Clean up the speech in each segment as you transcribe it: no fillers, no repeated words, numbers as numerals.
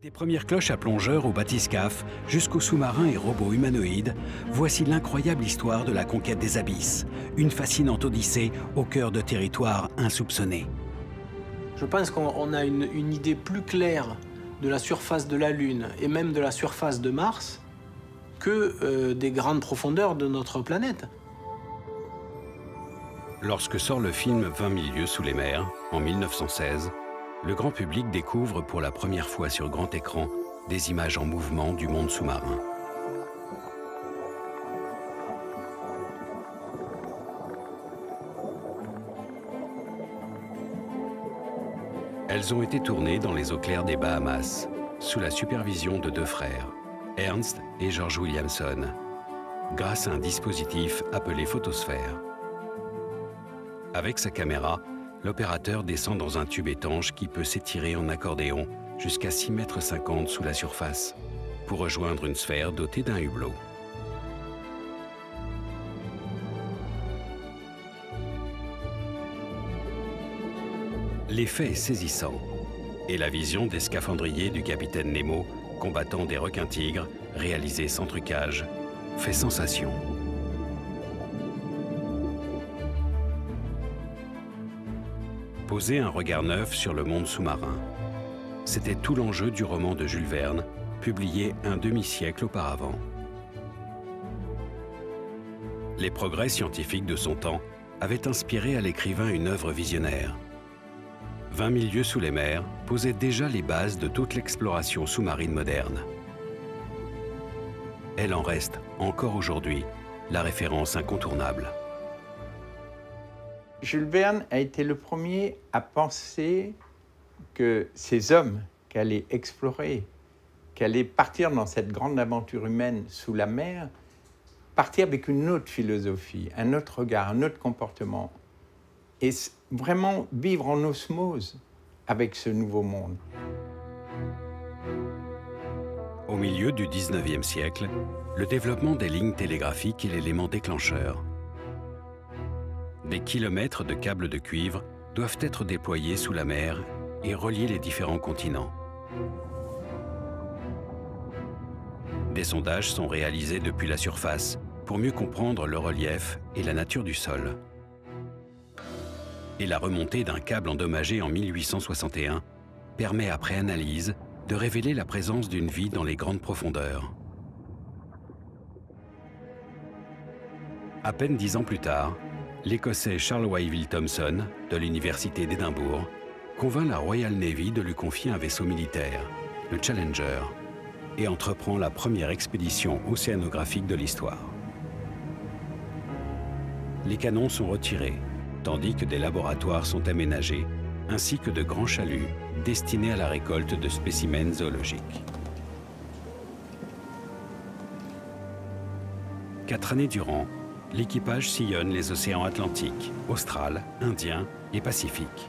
Des premières cloches à plongeurs au bathyscaphe jusqu'aux sous-marins et robots humanoïdes, voici l'incroyable histoire de la conquête des abysses. Une fascinante odyssée au cœur de territoires insoupçonnés. Je pense qu'on a une idée plus claire de la surface de la Lune et même de la surface de Mars que des grandes profondeurs de notre planète. Lorsque sort le film 20 000 lieues sous les mers, en 1916, le grand public découvre pour la première fois sur grand écran des images en mouvement du monde sous-marin. Elles ont été tournées dans les eaux claires des Bahamas, sous la supervision de deux frères, Ernst et George Williamson, grâce à un dispositif appelé photosphère. Avec sa caméra, l'opérateur descend dans un tube étanche qui peut s'étirer en accordéon jusqu'à 6,50 m sous la surface pour rejoindre une sphère dotée d'un hublot. L'effet est saisissant et la vision des scaphandriers du capitaine Nemo combattant des requins-tigres, réalisés sans trucage, fait sensation. Poser un regard neuf sur le monde sous-marin. C'était tout l'enjeu du roman de Jules Verne, publié un demi-siècle auparavant. Les progrès scientifiques de son temps avaient inspiré à l'écrivain une œuvre visionnaire. 20 000 lieues sous les mers posait déjà les bases de toute l'exploration sous-marine moderne. Elle en reste, encore aujourd'hui, la référence incontournable. Jules Verne a été le premier à penser que ces hommes qui allaient explorer, qui allaient partir dans cette grande aventure humaine sous la mer, partir avec une autre philosophie, un autre regard, un autre comportement, et vraiment vivre en osmose avec ce nouveau monde. Au milieu du 19e siècle, le développement des lignes télégraphiques est l'élément déclencheur. Des kilomètres de câbles de cuivre doivent être déployés sous la mer et relier les différents continents. Des sondages sont réalisés depuis la surface pour mieux comprendre le relief et la nature du sol. Et la remontée d'un câble endommagé en 1861 permet, après analyse, de révéler la présence d'une vie dans les grandes profondeurs. À peine 10 ans plus tard, l'Écossais Charles Wyville Thomson, de l'Université d'Édimbourg, convainc la Royal Navy de lui confier un vaisseau militaire, le Challenger, et entreprend la première expédition océanographique de l'histoire. Les canons sont retirés, tandis que des laboratoires sont aménagés, ainsi que de grands chaluts destinés à la récolte de spécimens zoologiques. 4 années durant, l'équipage sillonne les océans Atlantique, Austral, Indien et Pacifique.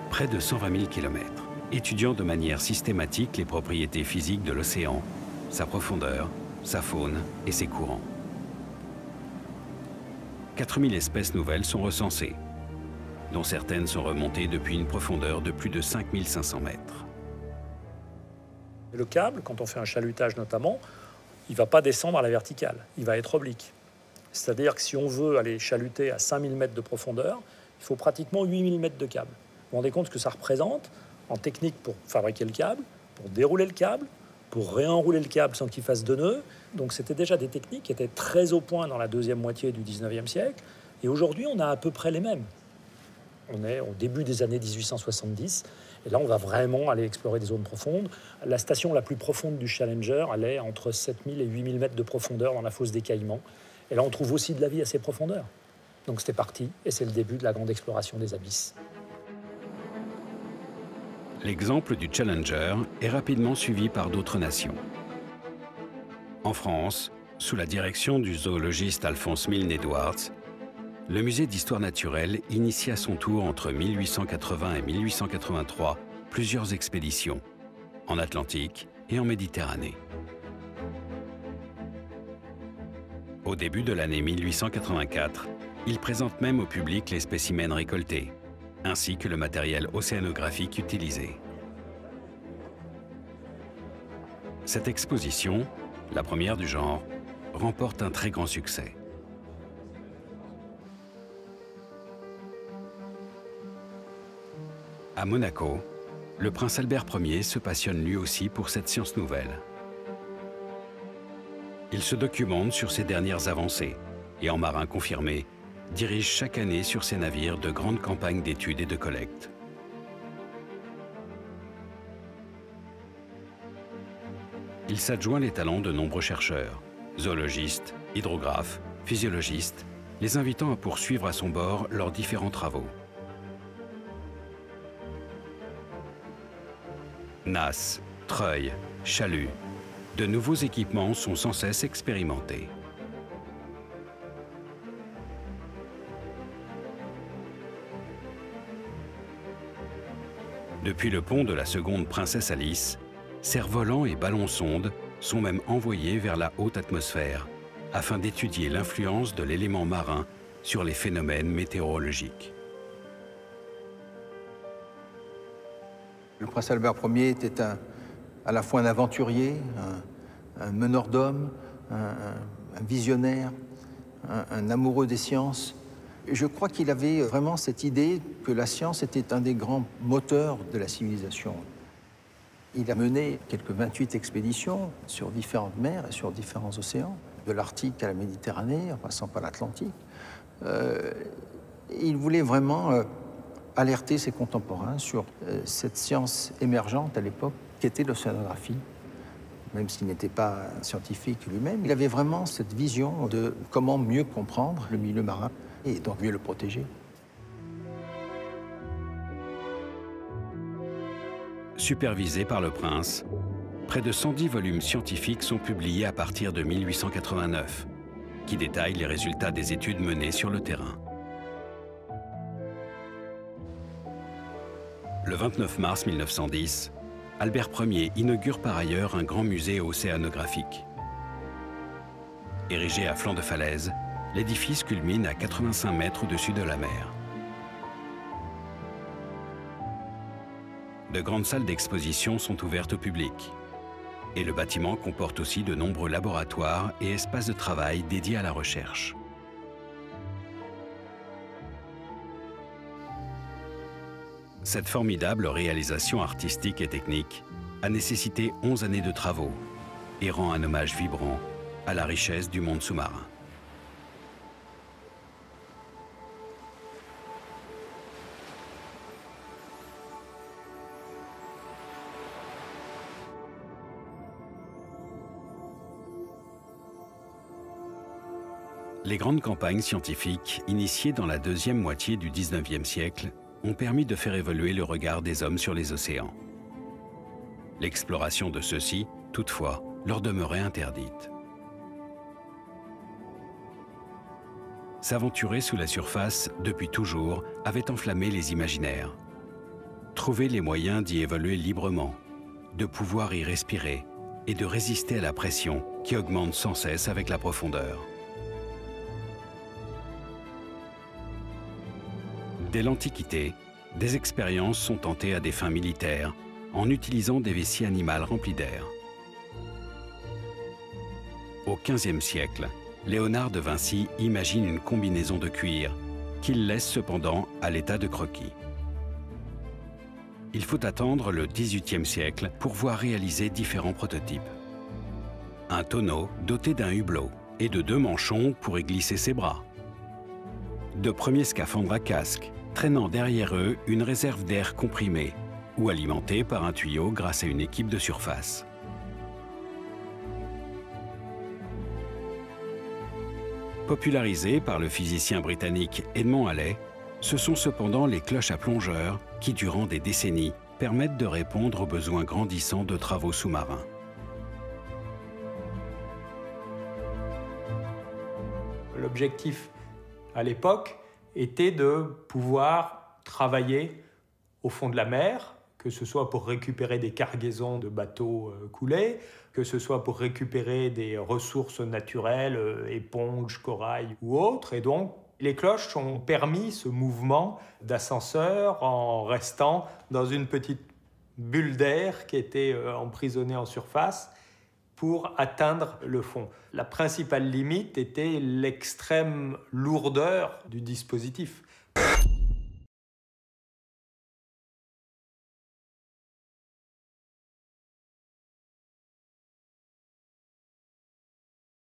Près de 120 000 km, étudiant de manière systématique les propriétés physiques de l'océan, sa profondeur, sa faune et ses courants. 4000 espèces nouvelles sont recensées, dont certaines sont remontées depuis une profondeur de plus de 5500 mètres. Le câble, quand on fait un chalutage notamment, il ne va pas descendre à la verticale, il va être oblique. C'est-à-dire que si on veut aller chaluter à 5000 mètres de profondeur, il faut pratiquement 8000 mètres de câble. Vous vous rendez compte ce que ça représente en technique pour fabriquer le câble, pour dérouler le câble, pour réenrouler le câble sans qu'il fasse de nœuds. Donc c'était déjà des techniques qui étaient très au point dans la deuxième moitié du 19e siècle. Et aujourd'hui, on a à peu près les mêmes. On est au début des années 1870. Et là, on va vraiment aller explorer des zones profondes. La station la plus profonde du Challenger, elle est entre 7000 et 8000 mètres de profondeur dans la fosse des Caïmans. Et là, on trouve aussi de la vie à ces profondeurs. Donc c'était parti, et c'est le début de la grande exploration des abysses. L'exemple du Challenger est rapidement suivi par d'autres nations. En France, sous la direction du zoologiste Alphonse Milne Edwards, le musée d'histoire naturelle initie à son tour entre 1880 et 1883 plusieurs expéditions, en Atlantique et en Méditerranée. Au début de l'année 1884, il présente même au public les spécimens récoltés, ainsi que le matériel océanographique utilisé. Cette exposition, la première du genre, remporte un très grand succès. À Monaco, le prince Albert Ier se passionne lui aussi pour cette science nouvelle. Il se documente sur ses dernières avancées et, en marin confirmé, dirige chaque année sur ses navires de grandes campagnes d'études et de collecte. Il s'adjoint les talents de nombreux chercheurs, zoologistes, hydrographes, physiologistes, les invitant à poursuivre à son bord leurs différents travaux. Nasses, treuils, chaluts, de nouveaux équipements sont sans cesse expérimentés. Depuis le pont de la seconde princesse Alice, cerfs-volants et ballons-sondes sont même envoyés vers la haute atmosphère afin d'étudier l'influence de l'élément marin sur les phénomènes météorologiques. Le prince Albert Ier était à la fois un aventurier, un meneur d'hommes, un visionnaire, un amoureux des sciences. Et je crois qu'il avait vraiment cette idée que la science était un des grands moteurs de la civilisation. Il a mené quelques 28 expéditions sur différentes mers et sur différents océans, de l'Arctique à la Méditerranée, en passant par l'Atlantique. Il voulait vraiment alerter ses contemporains sur cette science émergente à l'époque qu'était l'océanographie. Même s'il n'était pas un scientifique lui-même, il avait vraiment cette vision de comment mieux comprendre le milieu marin et donc mieux le protéger. Supervisé par le prince, près de 110 volumes scientifiques sont publiés à partir de 1889, qui détaillent les résultats des études menées sur le terrain. Le 29 mars 1910, Albert Ier inaugure par ailleurs un grand musée océanographique. Érigé à flanc de falaise, l'édifice culmine à 85 mètres au-dessus de la mer. De grandes salles d'exposition sont ouvertes au public. Et le bâtiment comporte aussi de nombreux laboratoires et espaces de travail dédiés à la recherche. Cette formidable réalisation artistique et technique a nécessité 11 années de travaux et rend un hommage vibrant à la richesse du monde sous-marin. Les grandes campagnes scientifiques, initiées dans la deuxième moitié du XIXe siècle, ont permis de faire évoluer le regard des hommes sur les océans. L'exploration de ceux-ci, toutefois, leur demeurait interdite. S'aventurer sous la surface, depuis toujours, avait enflammé les imaginaires. Trouver les moyens d'y évoluer librement, de pouvoir y respirer et de résister à la pression qui augmente sans cesse avec la profondeur. Dès l'Antiquité, des expériences sont tentées à des fins militaires en utilisant des vessies animales remplies d'air. Au XVe siècle, Léonard de Vinci imagine une combinaison de cuir qu'il laisse cependant à l'état de croquis. Il faut attendre le XVIIIe siècle pour voir réaliser différents prototypes. Un tonneau doté d'un hublot et de 2 manchons pour y glisser ses bras. De premiers scaphandres à casque, traînant derrière eux une réserve d'air comprimé ou alimentés par un tuyau grâce à une équipe de surface. Popularisés par le physicien britannique Edmond Halley, ce sont cependant les cloches à plongeurs qui, durant des décennies, permettent de répondre aux besoins grandissants de travaux sous-marins. L'objectif à l'époque était de pouvoir travailler au fond de la mer, que ce soit pour récupérer des cargaisons de bateaux coulés, que ce soit pour récupérer des ressources naturelles, éponges, corail ou autres. Et donc, les cloches ont permis ce mouvement d'ascenseur en restant dans une petite bulle d'air qui était emprisonnée en surface pour atteindre le fond. La principale limite était l'extrême lourdeur du dispositif.